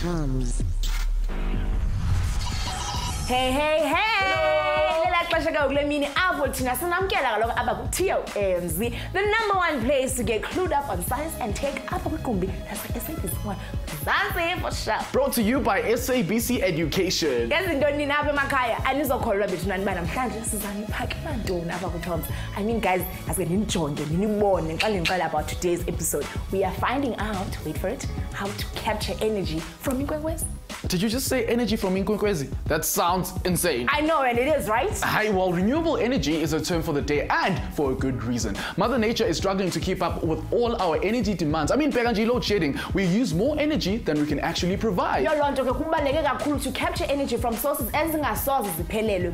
TOMz. Hey, hey, hey! TOMz, the #1 place to get clued up on science and tech. That's like SABC one. That's it for sure. Brought to you by SABC Education. I mean, guys, as we about today's episode, we are finding out, wait for it, how to capture energy from Inkwenkwezi. Did you just say energy from Inkwenkwezi? That sounds insane. I know, and it is, right? Hi, well, renewable energy is a term for the day, and for a good reason. Mother Nature is struggling to keep up with all our energy demands. I mean, load shedding, we use more energy than we can actually provide. To capture energy from sources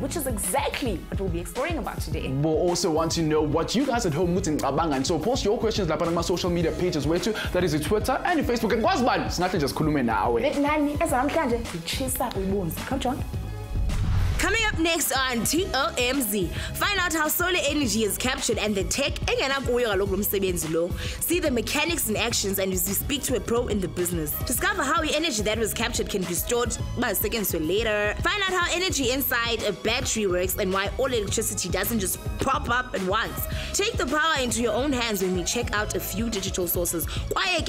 which is exactly what we'll be exploring about today. We'll also want to know what you guys at home muthi ngicabanga, so post your questions on my social media pages, where to, that is Twitter and Facebook. And it's nothing, just khulume nawe. Come, John. Coming up next on TOMz, find out how solar energy is captured and the tech. See the mechanics in actions and as you speak to a pro in the business. Discover how the energy that was captured can be stored by seconds or later. Find out how energy inside a battery works and why all electricity doesn't just pop up at once. Take the power into your own hands when we check out a few digital sources.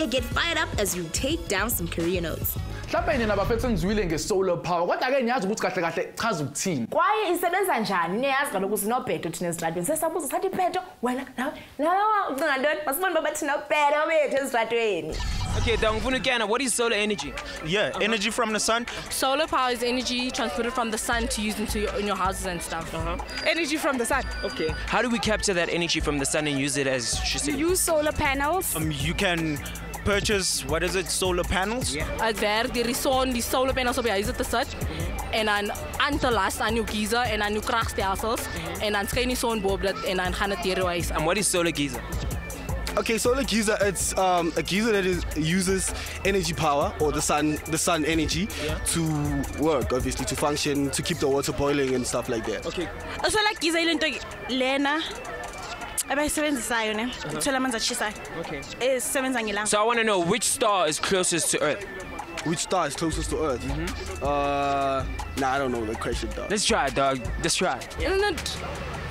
Get fired up as you take down some career notes. Solar power. What again? Kwaye isebenza njani? Niyazi kaloku sinobhedo thina ezitradweni. Sesabuza sathi ibhedo wena nawe ucinga ntoni? Masibone baba thina ubhedo bethu ezitradweni. Okay, Dangvunukana, what is solar energy? Yeah, energy from the sun. Solar power is energy transmitted from the sun to use in your houses and stuff. Energy from the sun. Okay. How do we capture that energy from the sun and use it as she said? Use solar panels. You can purchase, what is it, solar panels? Yeah. There is solar panels op jou huis te sit en dan aan te las aan jou geyser en aan jou kragstelsels en dan skyn die son bo op dit en dan gaan dit deur jou huis. And what is solar geyser? Okay, solar geyser, it's a geyser that uses energy power, or the sun energy, to work, obviously, to function, to keep the water boiling and stuff like that. Okay. Solar geyser into lena okay. So I want to know which star is closest to Earth. Which star is closest to Earth? Nah, I don't know the question, dog. Let's try it, dog. Let's try it. Isn't it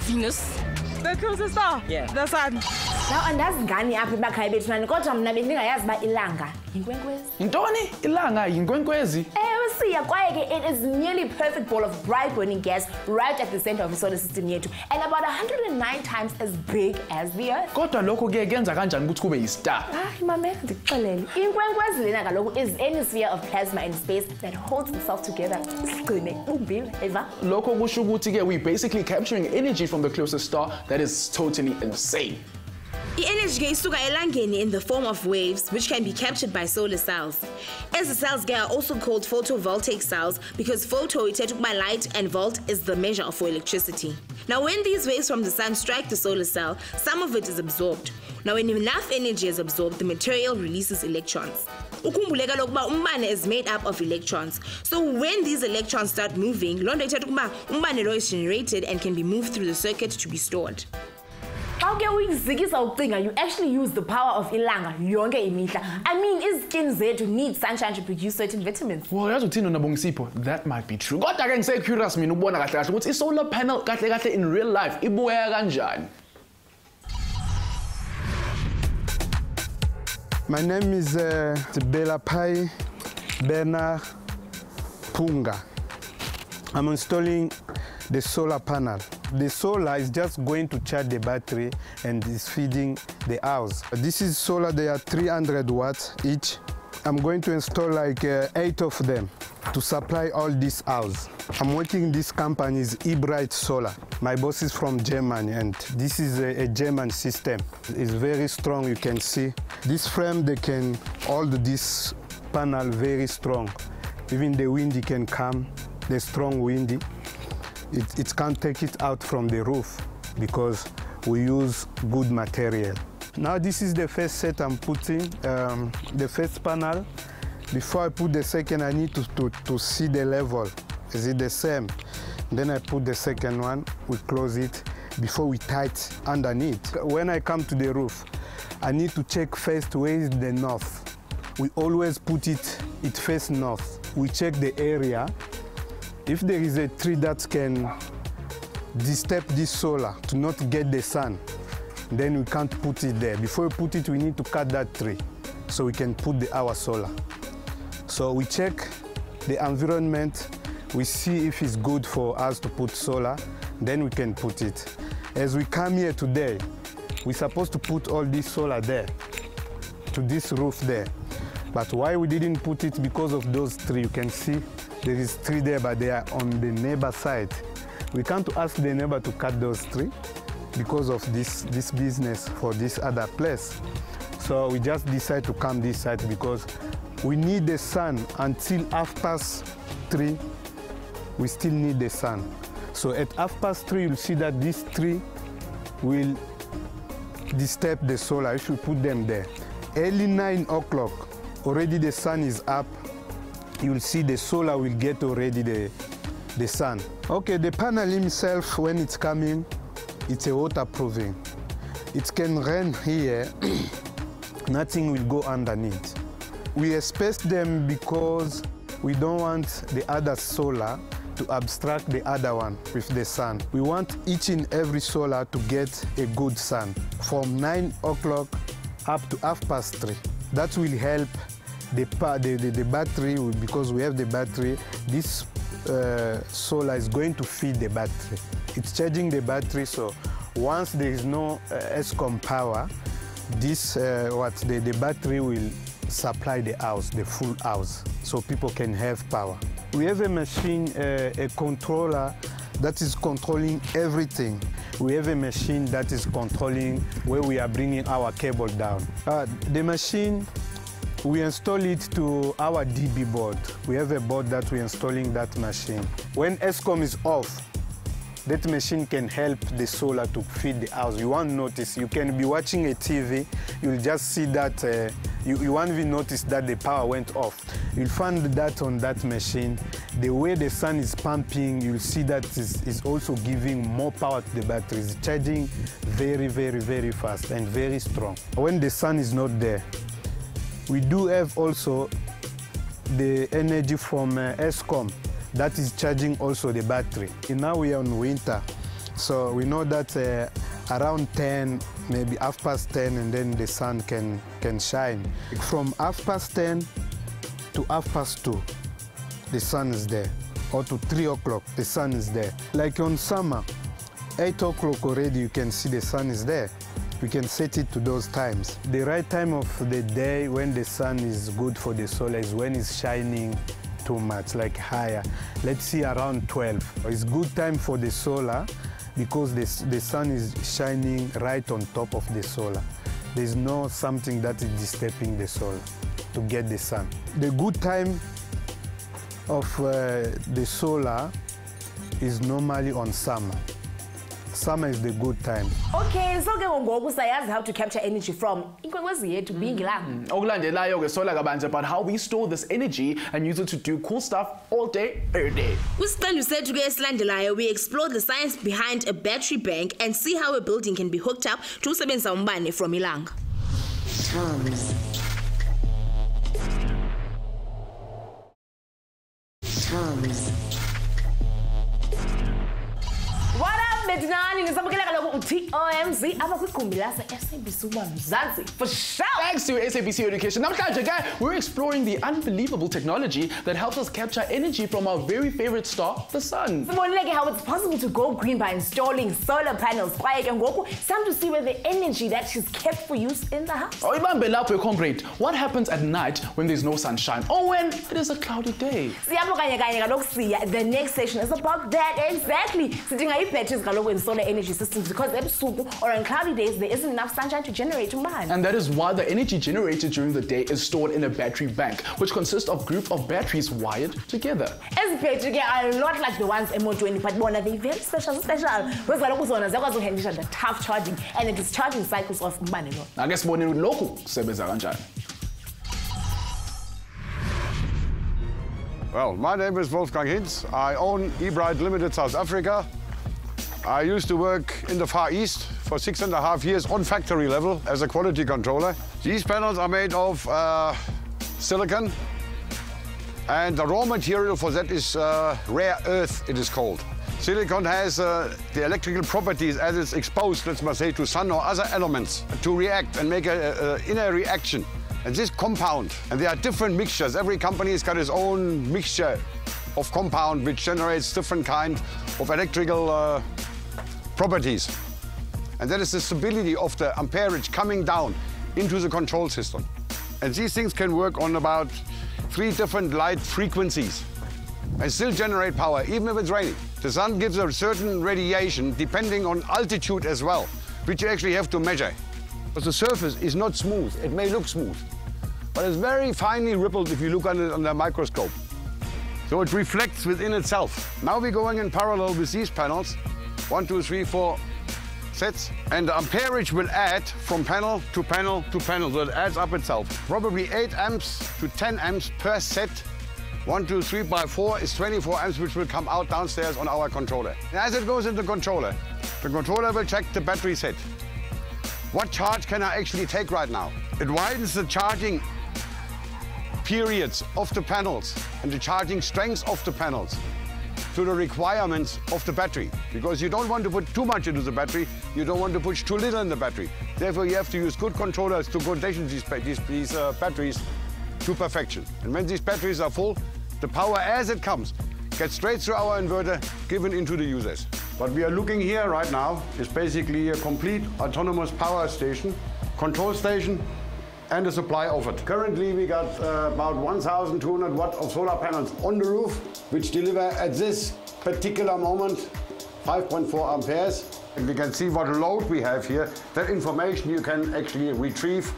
Venus? The closest star? Yeah. The sun. Now, andazi ngani apha emakhaya bethu nani kodwa mina bendingayazi ba ilanga yinkwenkwezi. Ntoni? Ilanga yinkwenkwezi? Siya kwaye ke it is nearly perfect ball of bright burning gas right at the center of the solar system yethu and about 109 times as big as the Earth. Kodwa lokho ke kuyenza kanjani ukuthi kube yi-star? Mamela ndikuxelele. Inkwenkwezi lena kaloku is any sphere of plasma in space that holds itself together. Isigcine umbile, eva? Lokho kusho ukuthi ke we basically capturing energy from the closest star. That is totally insane. The energy is in the form of waves, which can be captured by solar cells. As the cells are also called photovoltaic cells because photo is by light and volt is the measure for electricity. Now, when these waves from the sun strike the solar cell, some of it is absorbed. Now, when enough energy is absorbed, the material releases electrons. Umbane is made up of electrons. So when these electrons start moving, umbane is generated and can be moved through the circuit to be stored. You actually use the power of ilanga yonke imihla. I mean, izkin zethu need sunshine to produce certain vitamins. Well, yazi uthini nabongisipho, that might be true. Kodwa ke ngise curious mina ukubona kahle kahle ukuthi i-solar panel kahle in real life ibuya kanjani. My name is Belapai Bernard Punga. I'm installing the solar panel. The solar is just going to charge the battery and is feeding the house. This is solar, they are 300 watts each. I'm going to install like 8 of them to supply all this house. I'm working this company is eBright Solar. My boss is from Germany and this is a German system. It's very strong, you can see. This frame, they can hold this panel very strong. Even the wind can come, the strong windy. It can't take it out from the roof because we use good material. Now this is the first set I'm putting, the first panel. Before I put the second, I need to see the level. Is it the same? Then I put the second one, we close it before we tight underneath. When I come to the roof, I need to check first where is the north. we always put it face north. We check the area. If there is a tree that can disturb this solar to not get the sun, then we can't put it there. Before we put it, we need to cut that tree so we can put our solar. So we check the environment, we see if it's good for us to put solar, then we can put it. As we come here today, we're supposed to put all this solar there, to this roof there. But why we didn't put it? Because of those trees. You can see there is tree there, but they are on the neighbor side. We can't ask the neighbor to cut those trees because of this business for this other place. So we just decide to come this side because we need the sun until 3:30. We still need the sun. So at 3:30, you'll see that this tree will disturb the solar if we put them there. Early 9 o'clock, already the sun is up. You'll see the solar will get already the sun. Okay, the panel himself, when it's coming, it's a waterproofing. It can rain here, nothing will go underneath. We space them because we don't want the other solar to abstract the other one with the sun. We want each and every solar to get a good sun from 9 o'clock up to 3:30. That will help the battery, because we have the battery. This solar is going to feed the battery. It's charging the battery, so once there is no ESCOM power, the battery will supply the house, the full house, so people can have power. We have a machine, a controller that is controlling everything. We have a machine that is controlling where we are bringing our cable down. The machine, we install it to our DB board. We have a board that we're installing that machine. When ESCOM is off, that machine can help the solar to feed the house. You won't notice. You can be watching a TV, you'll just see that, you won't even notice that the power went off. You'll find that on that machine. The way the sun is pumping, you'll see that is also giving more power to the battery. It's charging very, very, very fast and very strong. When the sun is not there, we do have also the energy from ESCOM that is charging also the battery. And now we are in winter, so we know that around 10, maybe 10:30, and then the sun can shine. From 10:30 to 2:30, the sun is there, or to 3 o'clock, the sun is there. Like on summer, 8 o'clock already, you can see the sun is there. We can set it to those times. The right time of the day when the sun is good for the solar is when it's shining too much, like higher. Let's see, around 12. It's good time for the solar because the sun is shining right on top of the solar. There's no something that is disturbing the solar to get the sun. The good time of the solar is normally on summer. Summer is the good time. Okay, so ke ngoku sayazi how to capture energy from inkwenkwezi yethu bingilanga. Okulandelayo ke sola kabanzi about how we store this energy and use it to do cool stuff all day, every day. Kwisicelo sethu ke esilandelayo, we explore the science behind a battery bank and see how a building can be hooked up to usebenzisa umbane from ilanga. TOMz. What up, Medinani? Nisabukela kaloku TOMz apha kwigumbi lase SABC uMzansi for sure. Thanks to SABC Education. Namhlanje ke we're exploring the unbelievable technology that helps us capture energy from our very favorite star, the sun. Sibonile ke how it's possible to go green by installing solar panels. Kwaye ke ngoku some to see where the energy that is kept for use in the house. Oh, ibambe lapho comrade. What happens at night when there's no sunshine or when it is a cloudy day? Siyapho kanye kaloku siya. The next session is about that exactly. Sidinga batteries kaloku in solar energy systems because ebusuku or on cloudy days there isn't enough sunshine to generate umbane. And that is why the energy generated during the day is stored in a battery bank, which consists of group of batteries wired together. Ezi battery ke are not like the ones emotweni, but bona they very special. Because kaloku zona ziyakwazi uhandlisha the tough charging and the discharging cycles of umbane lo. Ake sibone lokhu kusebenza kanjani. Well, my name is Wolfgang Hinz. I own eBright Limited South Africa. I used to work in the Far East for 6.5 years on factory level as a quality controller. These panels are made of silicon. And the raw material for that is rare earth, it is called. Silicon has the electrical properties as it's exposed, let's say, to sun or other elements to react and make an inner reaction. And this compound, and there are different mixtures. Every company has got its own mixture of compound which generates different kind of electrical properties. And that is the stability of the amperage coming down into the control system. And these things can work on about 3 different light frequencies and still generate power, even if it's raining. The sun gives a certain radiation depending on altitude as well, which you actually have to measure. But the surface is not smooth. It may look smooth, but it's very finely rippled if you look at it under a microscope. So it reflects within itself. Now we're going in parallel with these panels. 1, 2, 3, 4 sets. And the amperage will add from panel to panel to panel. So it adds up itself. Probably 8 amps to 10 amps per set. 1, 2, 3 by 4 is 24 amps, which will come out downstairs on our controller. And as it goes into the controller will check the battery set. What charge can I actually take right now? It widens the charging periods of the panels and the charging strengths of the panels to the requirements of the battery. Because you don't want to put too much into the battery, you don't want to push too little in the battery. Therefore, you have to use good controllers to condition these batteries to perfection. And when these batteries are full, the power as it comes gets straight through our inverter, given into the users. What we are looking here right now is basically a complete autonomous power station, control station, and a supply offered. Currently, we got about 1,200 watt of solar panels on the roof, which deliver at this particular moment 5.4 amperes. And we can see what load we have here. That information you can actually retrieve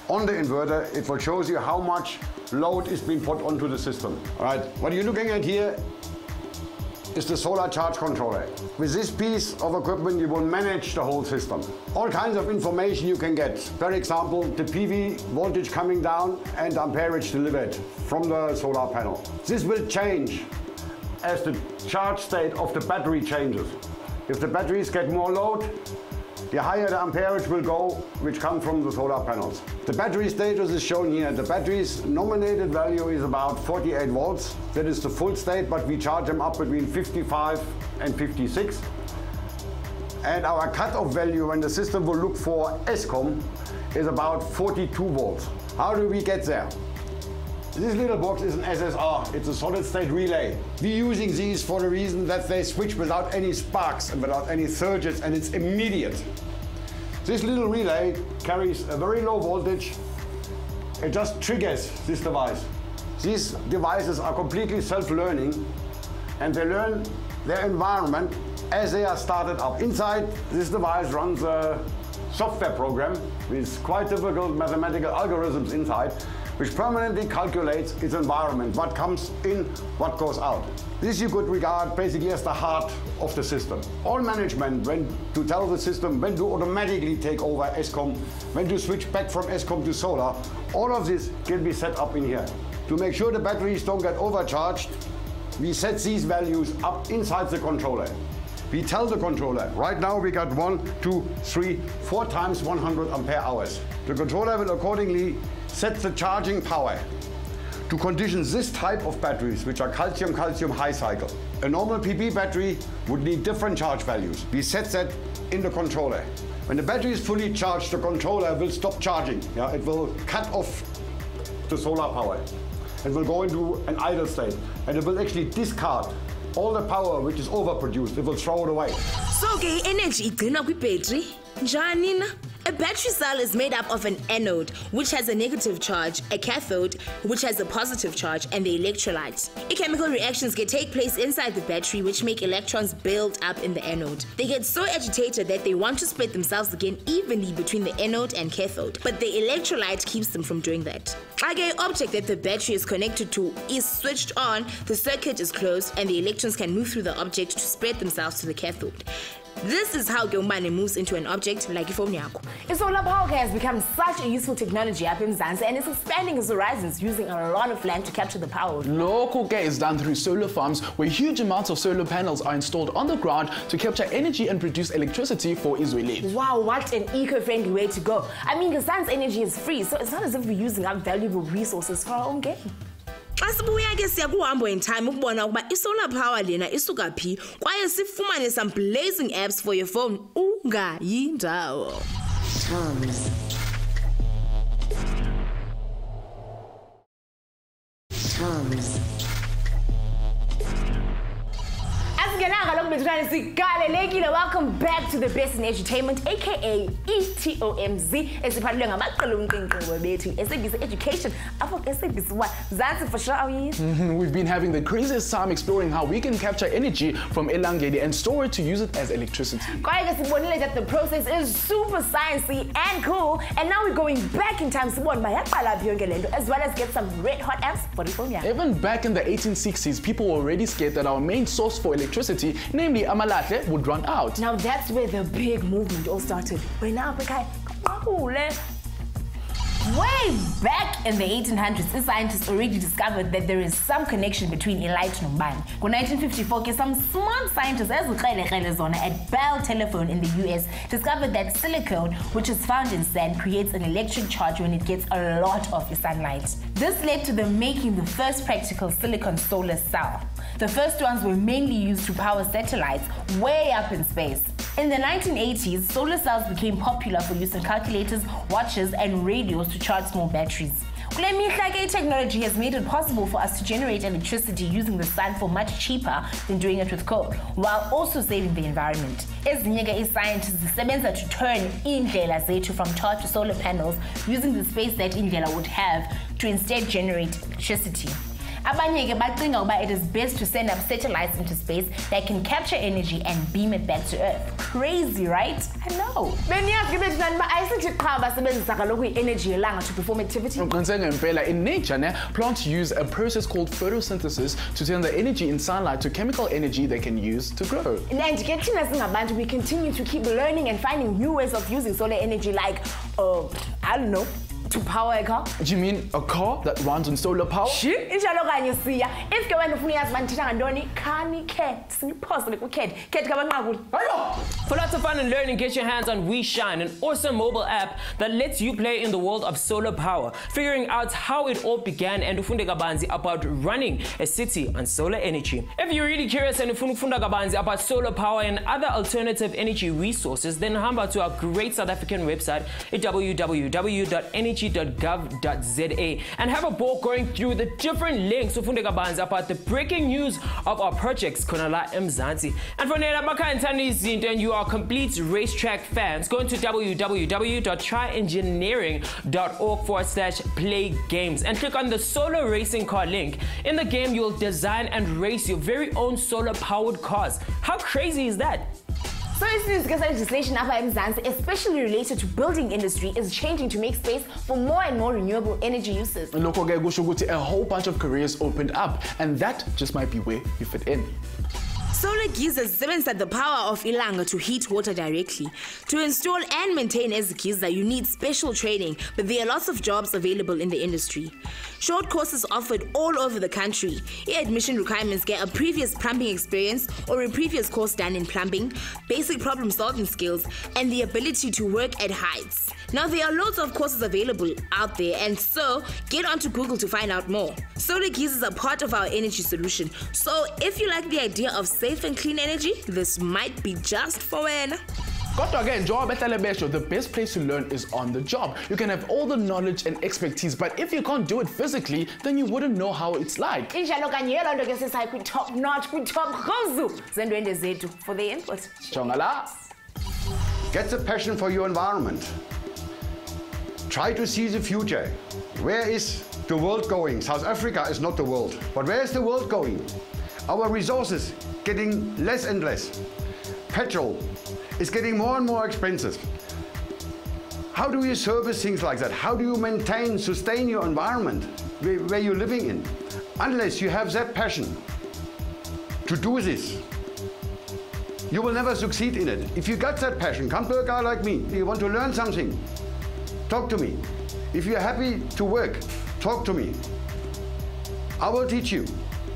on the inverter. It will show you how much load is being put onto the system. All right, what you're looking at here is the solar charge controller. With this piece of equipment, you will manage the whole system. All kinds of information you can get. For example, the PV voltage coming down and amperage delivered from the solar panel. This will change as the charge state of the battery changes. If the batteries get more load, the higher the amperage will go, which comes from the solar panels. The battery status is shown here. The battery's nominated value is about 48 volts. That is the full state, but we charge them up between 55 and 56. And our cutoff value when the system will look for ESCOM is about 42 volts. How do we get there? This little box is an SSR. It's a solid state relay. We're using these for the reason that they switch without any sparks and without any surges, and it's immediate. This little relay carries a very low voltage. It just triggers this device. These devices are completely self-learning, and they learn their environment as they are started up. Inside, this device runs a software program with quite difficult mathematical algorithms inside, which permanently calculates its environment, what comes in, what goes out. This you could regard basically as the heart of the system. All management, when to tell the system when to automatically take over ESCOM, when to switch back from ESCOM to solar, all of this can be set up in here. To make sure the batteries don't get overcharged, we set these values up inside the controller. We tell the controller, right now we got 1, 2, 3, 4 times 100 ampere hours. The controller will accordingly set the charging power to condition this type of batteries, which are calcium-calcium high cycle. A normal PP battery would need different charge values. We set that in the controller. When the battery is fully charged, the controller will stop charging. It will cut off the solar power. It will go into an idle state, and it will actually discard all the power which is overproduced. It will throw it away. So, energy igcina kwi-battery njani na? A battery cell is made up of an anode, which has a negative charge, a cathode, which has a positive charge, and the electrolyte. Chemical reactions can take place inside the battery, which make electrons build up in the anode. They get so agitated that they want to spread themselves again evenly between the anode and cathode, but the electrolyte keeps them from doing that. Like an object that the battery is connected to is switched on, the circuit is closed, and the electrons can move through the object to spread themselves to the cathode. This is how Gyombane moves into an object like a phone yakho. Solar power has become such a useful technology up in Zanzibar, and it's expanding its horizons using a lot of land to capture the power. Local care is done through solar farms where huge amounts of solar panels are installed on the ground to capture energy and produce electricity for Israelis. Wow, what an eco-friendly way to go. I mean, the sun's energy is free, so it's not as if we're using up valuable resources for our own gain. Asibuya ke siya kuhambo in time ukubona ukuba isolar power lena isuka phi kwaye sifumane some blazing apps for your phone ungayindawo. TOMz. TOMz. Welcome back to the best in entertainment, aka TOMz. Esiphathelwe ngamaqela omqinqo bethu SABC Education. Apho SABC what? Zansi for sure. We've been having the craziest time exploring how we can capture energy from elangeni and store it to use it as electricity. Kwaye sibonile that the process is super sciencey and cool, and now we're going back in time as well as get some red hot apps for the phone. Even back in the 1860s, people were already scared that our main source for electricity, namely amalahle, would run out. Now that's where the big movement all started. Way back in the 1800s, scientists already discovered that there is some connection between light and umbane. In 1954, some smart scientists at Bell Telephone in the US discovered that silicon, which is found in sand, creates an electric charge when it gets a lot of sunlight. This led to them making the first practical silicon solar cell. The first ones were mainly used to power satellites way up in space. In the 1980s, solar cells became popular for use in calculators, watches, and radios to charge small batteries. Technology has made it possible for us to generate electricity using the sun for much cheaper than doing it with coal, while also saving the environment. Scientists sebenza to turn indlela zethu from tar to solar panels using the space that indlela would have to instead generate electricity. It is best to send up satellites into space that can capture energy and beam it back to Earth. Crazy, right? I know. Energy to perform activity. In nature, plants use a process called photosynthesis to turn the energy in sunlight to chemical energy they can use to grow. And we continue to keep learning and finding new ways of using solar energy, like, I don't know, to power a car. Do you mean a car that runs on solar power? If you want For lots of fun and learning, get your hands on We Shine, an awesome mobile app that lets you play in the world of solar power, figuring out how it all began and ufunde kabanzi about running a city on solar energy. If you're really curious and ufunda kabanzi about solar power and other alternative energy resources, then hamba to our great South African website at www.energy.gov.za and have a ball going through the different links ufunde kabanzi about the breaking news of our projects Konala Mzansi. And for Nela Bakantani and you are complete racetrack fans, go into www.tryengineering.org/play games and click on the solar racing car link. In the game, you'll design and race your very own solar powered cars. How crazy is that? So legislation especially related to building industry, is changing to make space for more and more renewable energy uses. A whole bunch of careers opened up, and that just might be where you fit in. Solar geysers sebenza the power of ilanga to heat water directly. To install and maintain a geyser, you need special training, but there are lots of jobs available in the industry. Short courses offered all over the country. Admission requirements get a previous plumbing experience or a previous course done in plumbing, basic problem-solving skills, and the ability to work at heights. Now, there are loads of courses available out there, and so get onto Google to find out more. Solar geysers are part of our energy solution, so if you like the idea of safe and clean energy, this might be just for wena. The best place to learn is on the job. You can have all the knowledge and expertise, but if you can't do it physically, then you wouldn't know how it's like. For the input. Get the passion for your environment. Try to see the future. Where is the world going? South Africa is not the world, but where is the world going? Our resources getting less and less. Petrol is getting more and more expensive. How do you service things like that? How do you maintain, sustain your environment where you're living in? Unless you have that passion to do this, you will never succeed in it. If you got that passion, come to a guy like me. You want to learn something, talk to me. If you're happy to work, talk to me. I will teach you,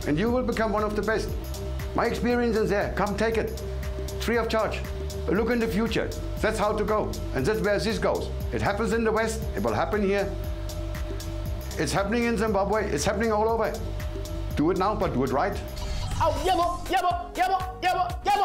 and you will become one of the best. My experience is there. Come take it, free of charge. Look in the future. That's how to go, and that's where this goes. It happens in the West. It will happen here. It's happening in Zimbabwe. It's happening all over. Do it now, but do it right. Aw yebo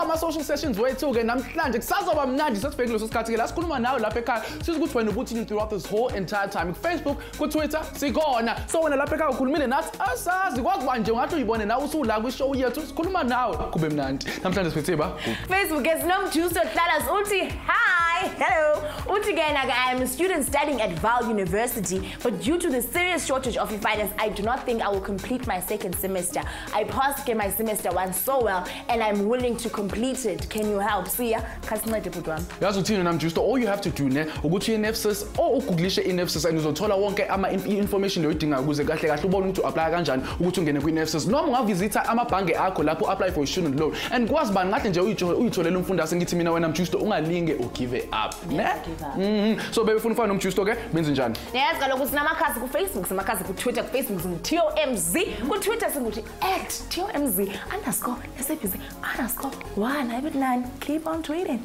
ama-social sessions wethu-ke namhlanje kusazoba mnandi sesibheke kuleso sikhathi-ke la sikhuluma nawe lapha ekhaya siza ukuthi wena ubuthini throughout this whole entire time kufacebook kutwitter sikhona so wena lapha ekhaya ukhulumile nathi asazi kwakuba nje ungathi uyibone nawe usula kwishow yethu sikhuluma nawe kube mnandi namhlanje siphethe ba Facebook is nomjuice ohlalas uthi hi hello uthi ke na I am a student studying at Val University but due to the serious shortage of finance I do not think I will complete my second semester. I passed my semester one so well and I'm willing to complete it. Can you help? Siya khasincede bhuti wami. Yazi uthini namjusto all you have to do ne ukuthi iNFSS or ugooglishe iNFSS and uzothola wonke information oyidingayo ukuze kahle kahle ubone ukuthi apply kanjani ukuthi ungene kwiNFSS noma ungavisitha amabhange akho lapho apply for student loan and kwazi bani ngathi nje uyitholela umfundisi ngithi mina wena mjusto ungalinge or give up ne so bebefuna ufana nomjusto ke benze njani yes kaloku sinamakhasi ku Facebook sinamakhasi ku Twitter ku Facebook singu TOMz ku Twitter singuthi @TOMz_SABC_1. Keep on tweeting.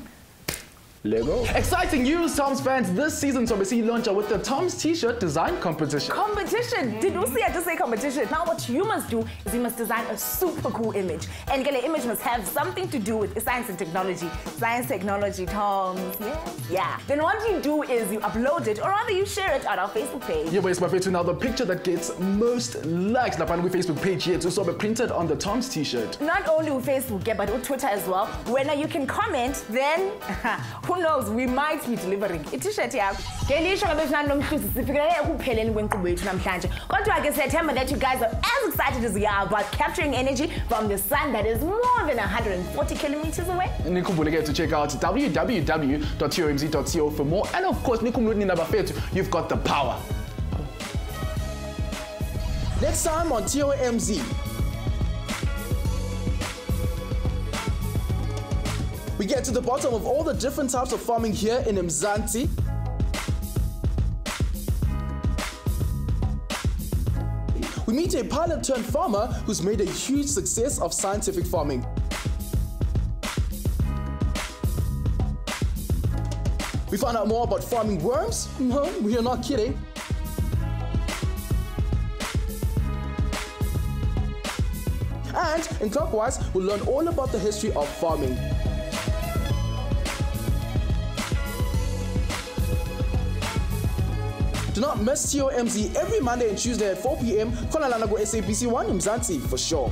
Lego. Exciting news, TOMz fans. This season, SABC launched with the TOMz t-shirt design competition. Competition? Did you see I just say competition? Now what you must do is you must design a super cool image. And the image must have something to do with science and technology. Science, technology, TOMz, yeah. Then what you do is you upload it, or rather you share it on our Facebook page. Yeah, but it's my favorite now. The picture that gets most likes, the Facebook page here, it's also printed on the TOMz t-shirt. Not only with Facebook, yeah, but with Twitter as well. When you can comment, then who knows, we might be delivering i-t-shirt yakho ngelisho ngabesinani lomhluzi sifikelele ekupheleni kwenkqubo yethu namhlanje kodwa ke siyathemba that you guys are as excited as we are about capturing energy from the sun that is more than 140 kilometers away. Nikhumbule ke to check out www.tomz.co for more and of course nikhumbule nina bafethu you've got the power. Next time on TOMz. We get to the bottom of all the different types of farming here in Mzansi. We meet a pilot-turned farmer who's made a huge success of scientific farming. We find out more about farming worms. No, we are not kidding. And in Clockwise, we'll learn all about the history of farming. Do not miss TOMz every Monday and Tuesday at 4 p.m. Khona lana ku SABC 1 Mzansi for sure.